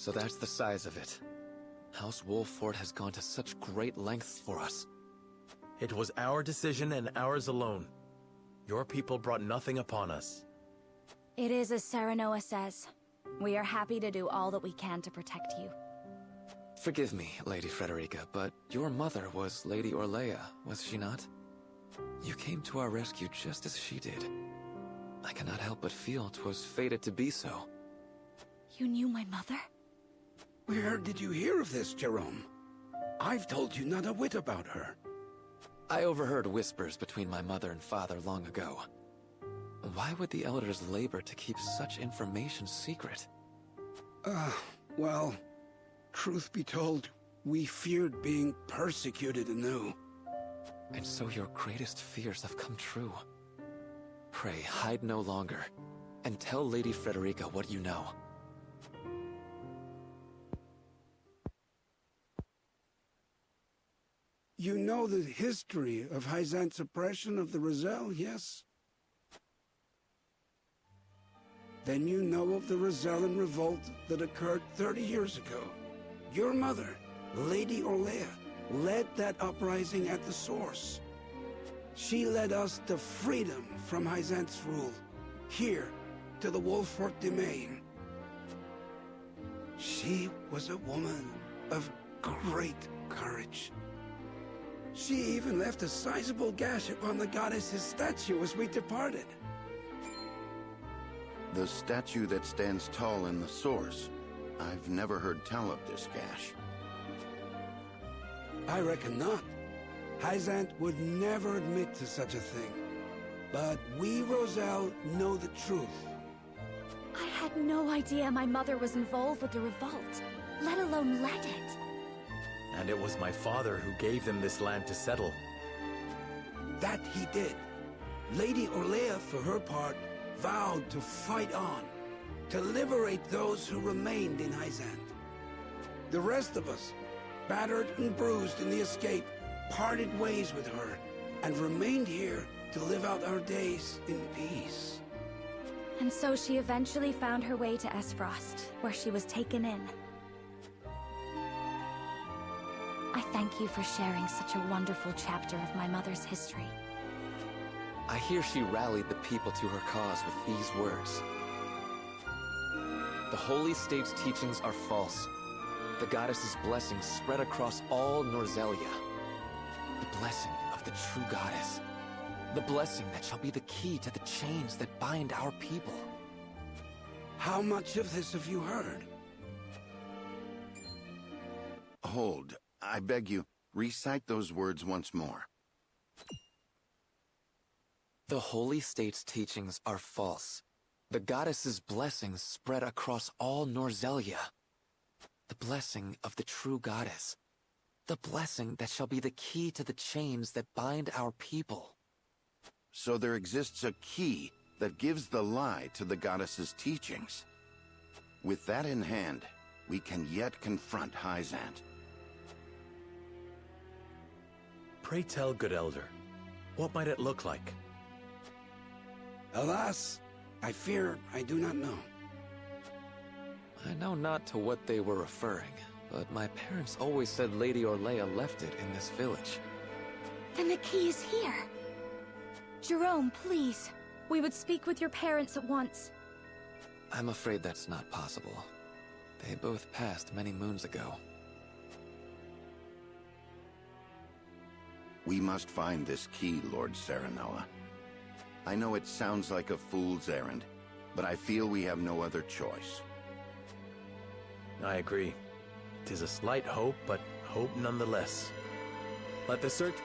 So that's the size of it. House Wolffort has gone to such great lengths for us. It was our decision and ours alone. Your people brought nothing upon us. It is as Serenoa says. We are happy to do all that we can to protect you. Forgive me, Lady Frederica, but your mother was Lady Orlea, was she not? You came to our rescue just as she did. I cannot help but feel 'twas fated to be so. You knew my mother? Where did you hear of this, Jerome? I've told you not a whit about her. I overheard whispers between my mother and father long ago. Why would the elders labor to keep such information secret? Well, truth be told, we feared being persecuted anew. And so your greatest fears have come true. Pray, hide no longer, and tell Lady Frederica what you know. You know the history of Hyzant's oppression of the Roselle, yes? Then you know of the Rosellan revolt that occurred 30 years ago. Your mother, Lady Orlea, led that uprising at the source. She led us to freedom from Hyzant's rule, here to the Wolffort domain. She was a woman of great courage. She even left a sizable gash upon the goddess's statue as we departed. The statue that stands tall in the source. I've never heard tell of this gash. I reckon not. Hyzant would never admit to such a thing. But we, Roselle, know the truth. I had no idea my mother was involved with the revolt, let alone led it. And it was my father who gave them this land to settle. That he did. Lady Orlea, for her part, vowed to fight on, to liberate those who remained in Hyzant. The rest of us, battered and bruised in the escape, parted ways with her, and remained here to live out our days in peace. And so she eventually found her way to Esfrost, where she was taken in. I thank you for sharing such a wonderful chapter of my mother's history. I hear she rallied the people to her cause with these words. The Holy State's teachings are false. The goddess's blessings spread across all Norzelia. The blessing of the true goddess. The blessing that shall be the key to the chains that bind our people. How much of this have you heard? Hold. I beg you, recite those words once more. The Holy State's teachings are false. The goddess's blessings spread across all Norzelia. The blessing of the true goddess. The blessing that shall be the key to the chains that bind our people. So there exists a key that gives the lie to the goddess's teachings. With that in hand, we can yet confront Hyzant. Pray tell, good elder, what might it look like? Alas, I fear I do not know. I know not to what they were referring, but my parents always said Lady Orlea left it in this village. Then the key is here. Jerome, please. We would speak with your parents at once. I'm afraid that's not possible. They both passed many moons ago. We must find this key, Lord Serenoa. I know it sounds like a fool's errand, but I feel we have no other choice. I agree. 'Tis a slight hope, but hope nonetheless. Let the search...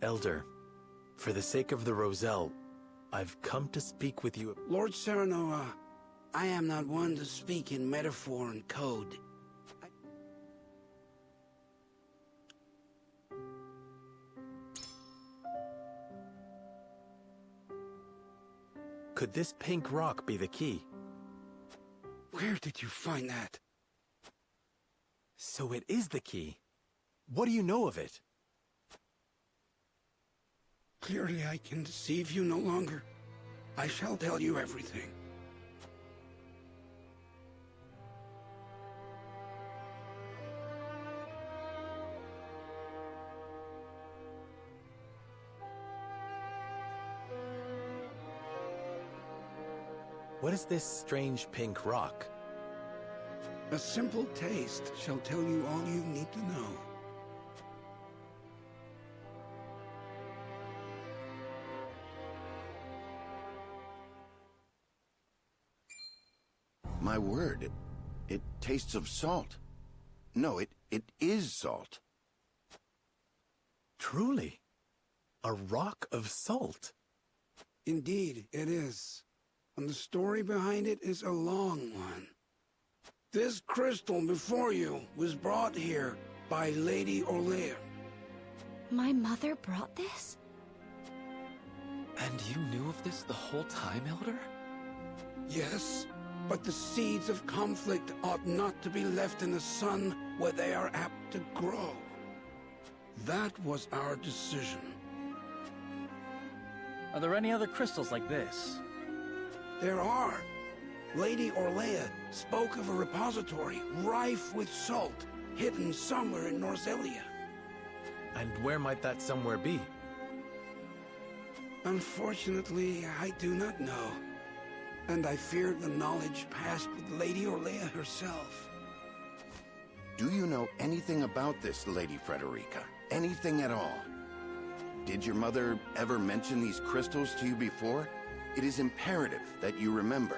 Elder, for the sake of the Roselle, I've come to speak with you. Lord Serenoa, I am not one to speak in metaphor and code. Could this pink rock be the key? Where did you find that? So it is the key. What do you know of it? Clearly I can deceive you no longer. I shall tell you everything. What is this strange pink rock? A simple taste shall tell you all you need to know. My word, it tastes of salt. No, it is salt. Truly, a rock of salt. Indeed, it is. And the story behind it is a long one. This crystal before you was brought here by Lady Orlea. My mother brought this? And you knew of this the whole time, Elder? Yes, but the seeds of conflict ought not to be left in the sun where they are apt to grow. That was our decision. Are there any other crystals like this? There are. Lady Orlea spoke of a repository rife with salt, hidden somewhere in Norzelia. And where might that somewhere be? Unfortunately, I do not know. And I fear the knowledge passed with Lady Orlea herself. Do you know anything about this, Lady Frederica? Anything at all? Did your mother ever mention these crystals to you before? It is imperative that you remember.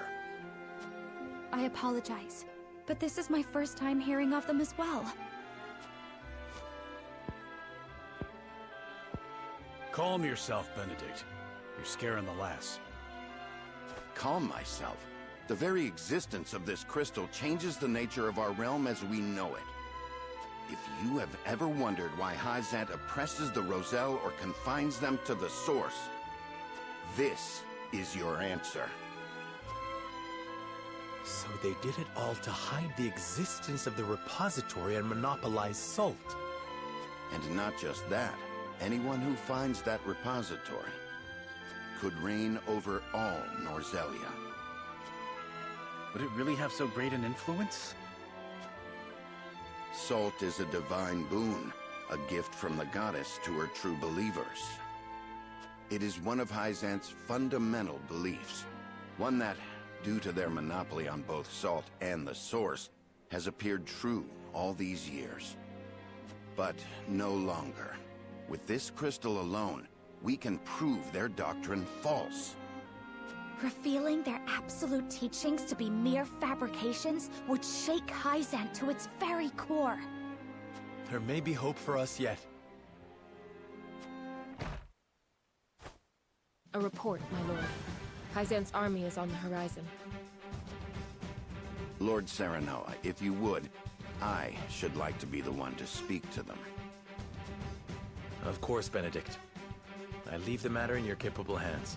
I apologize, but this is my first time hearing of them as well. Calm yourself, Benedict. You're scaring the lass. Calm myself. The very existence of this crystal changes the nature of our realm as we know it. If you have ever wondered why Hyzant oppresses the Roselle or confines them to the source, this is your answer. So they did it all to hide the existence of the repository and monopolize salt. And not just that, anyone who finds that repository could reign over all Norzelia. Would it really have so great an influence? Salt is a divine boon, a gift from the goddess to her true believers. It is one of Hyzant's fundamental beliefs, one that, due to their monopoly on both salt and the source, has appeared true all these years. But no longer. With this crystal alone, we can prove their doctrine false. Revealing their absolute teachings to be mere fabrications would shake Hyzant to its very core. There may be hope for us yet. A report, my lord. Hyzant's army is on the horizon. Lord Serenoa, if you would, I should like to be the one to speak to them. Of course, Benedict. I leave the matter in your capable hands.